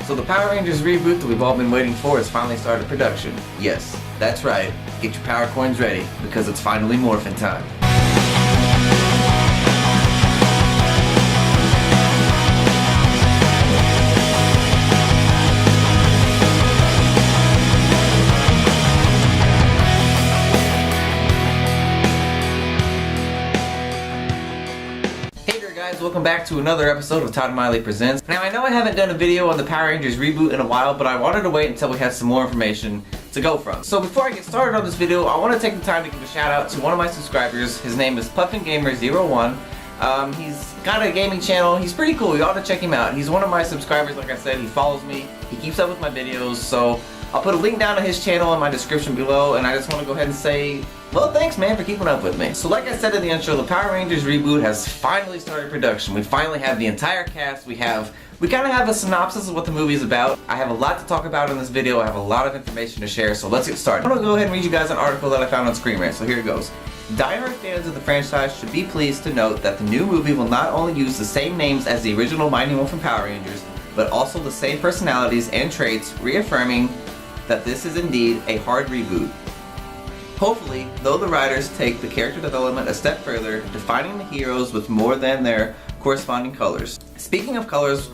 So the Power Rangers reboot that we've all been waiting for has finally started production. Yes, that's right. Get your power coins ready, because it's finally Morphin Time. Welcome back to another episode of Todd Miley Presents. Now I know I haven't done a video on the Power Rangers reboot in a while, but I wanted to wait until we had some more information to go from. So before I get started on this video, I want to take the time to give a shout out to one of my subscribers. His name is PuffinGamer01. He's got a gaming channel. He's pretty cool. You ought to check him out. He's one of my subscribers. Like I said, he follows me. He keeps up with my videos. So I'll put a link down to his channel in my description below, and I just want to go ahead and say, well, thanks man for keeping up with me. So like I said in the intro, the Power Rangers reboot has finally started production. We finally have the entire cast. We kind of have a synopsis of what the movie is about. I have a lot to talk about in this video. I have a lot of information to share, so let's get started. I'm going to go ahead and read you guys an article that I found on Screen Rant, so here it goes. Die-hard fans of the franchise should be pleased to note that the new movie will not only use the same names as the original Mighty Morphin Power Rangers, but also the same personalities and traits, reaffirming that this is indeed a hard reboot. Hopefully, though, the writers take the character development a step further, defining the heroes with more than their corresponding colors. Speaking of colors,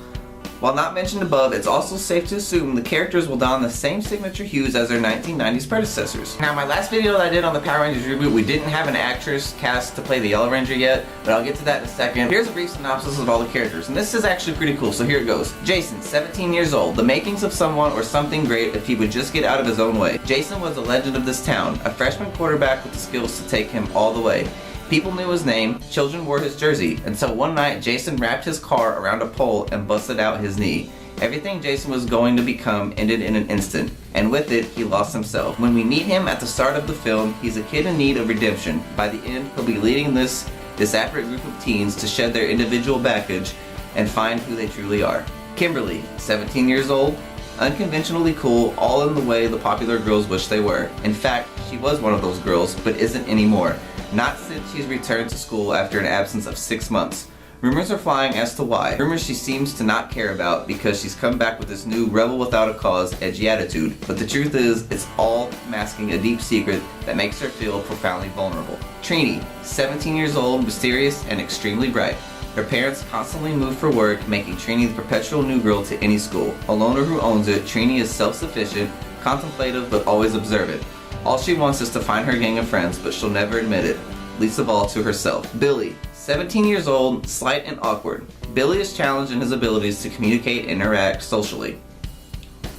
while not mentioned above, it's also safe to assume the characters will don the same signature hues as their 1990s predecessors. Now, my last video that I did on the Power Rangers reboot, we didn't have an actress cast to play the Yellow Ranger yet, but I'll get to that in a second. Here's a brief synopsis of all the characters, and this is actually pretty cool, so here it goes. Jason, 17 years old, the makings of someone or something great if he would just get out of his own way. Jason was a legend of this town, a freshman quarterback with the skills to take him all the way. People knew his name, children wore his jersey, until one night Jason wrapped his car around a pole and busted out his knee. Everything Jason was going to become ended in an instant, and with it, he lost himself. When we meet him at the start of the film, he's a kid in need of redemption. By the end, he'll be leading this disparate group of teens to shed their individual baggage and find who they truly are. Kimberly, 17 years old, unconventionally cool, all in the way the popular girls wish they were. In fact, she was one of those girls, but isn't anymore. Not since she's returned to school after an absence of 6 months. Rumors are flying as to why. Rumors she seems to not care about because she's come back with this new rebel without a cause, edgy attitude. But the truth is, it's all masking a deep secret that makes her feel profoundly vulnerable. Trini, 17 years old, mysterious, and extremely bright. Her parents constantly move for work, making Trini the perpetual new girl to any school. A loner who owns it, Trini is self-sufficient, contemplative, but always observant. All she wants is to find her gang of friends, but she'll never admit it, least of all to herself. Billy, 17 years old, slight and awkward. Billy is challenged in his abilities to communicate and interact socially.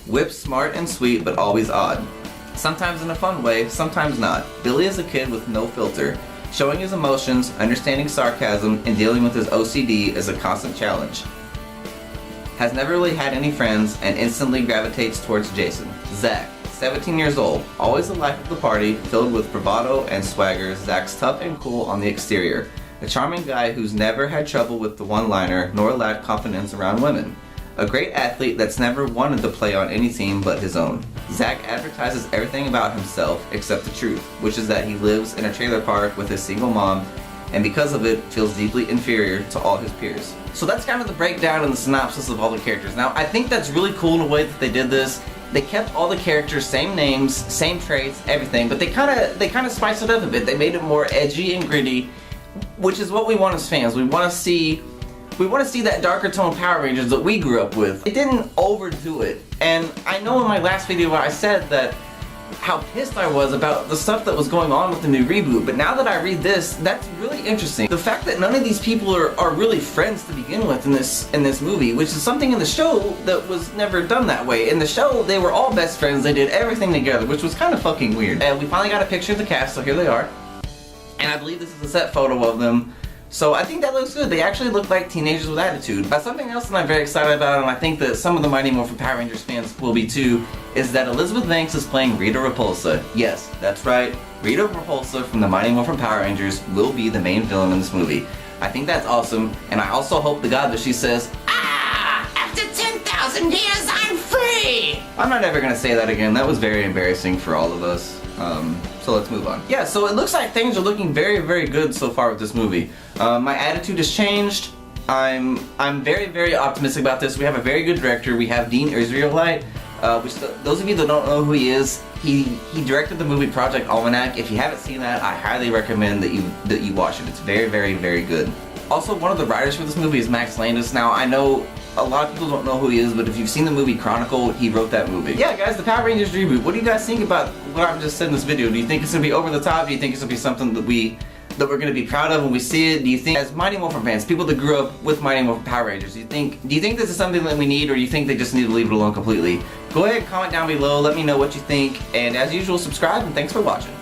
Whip, smart and sweet, but always odd. Sometimes in a fun way, sometimes not. Billy is a kid with no filter. Showing his emotions, understanding sarcasm, and dealing with his OCD is a constant challenge. Has never really had any friends and instantly gravitates towards Jason. Zach, 17 years old, always the life of the party, filled with bravado and swagger. Zach's tough and cool on the exterior. A charming guy who's never had trouble with the one-liner nor lacked confidence around women. A great athlete that's never wanted to play on any team but his own. Zach advertises everything about himself except the truth, which is that he lives in a trailer park with his single mom, and because of it, feels deeply inferior to all his peers. So that's kind of the breakdown and the synopsis of all the characters. Now, I think that's really cool in the way that they did this. They kept all the characters, same names, same traits, everything, but they kind of spiced it up a bit. They made it more edgy and gritty, which is what we want as fans. We want to see that darker tone Power Rangers that we grew up with. It didn't overdo it, and I know in my last video where I said that how pissed I was about the stuff that was going on with the new reboot, but now that I read this, that's really interesting. The fact that none of these people are really friends to begin with in this movie, which is something in the show that was never done that way. In the show, they were all best friends, they did everything together, which was kind of fucking weird. And we finally got a picture of the cast, so here they are. And I believe this is a set photo of them. So I think that looks good. They actually look like teenagers with attitude. But something else that I'm very excited about, and I think that some of the Mighty Morphin Power Rangers fans will be too, is that Elizabeth Banks is playing Rita Repulsa. Yes, that's right. Rita Repulsa from the Mighty Morphin Power Rangers will be the main villain in this movie. I think that's awesome, and I also hope to God that she says, "Ah, after 10,000 years, I'm free!" I'm not ever gonna say that again. That was very embarrassing for all of us. So let's move on. Yeah, so it looks like things are looking very, very good so far with this movie. My attitude has changed. I'm very, very optimistic about this. We have a very good director. We have Dean Israelite, which those of you that don't know who he is, he directed the movie Project Almanac. If you haven't seen that, I highly recommend that you watch it. It's very, very, very good. Also, one of the writers for this movie is Max Landis. Now, I know a lot of people don't know who he is, but if you've seen the movie Chronicle, he wrote that movie. Yeah, guys, the Power Rangers reboot. What do you guys think about what I've just said in this video? Do you think it's gonna be over the top? Do you think it's gonna be something that we're gonna be proud of when we see it? Do you think, as Mighty Morphin fans, people that grew up with Mighty Morphin Power Rangers, do you think this is something that we need, or do you think they just need to leave it alone completely? Go ahead, comment down below, let me know what you think, and as usual, subscribe, and thanks for watching.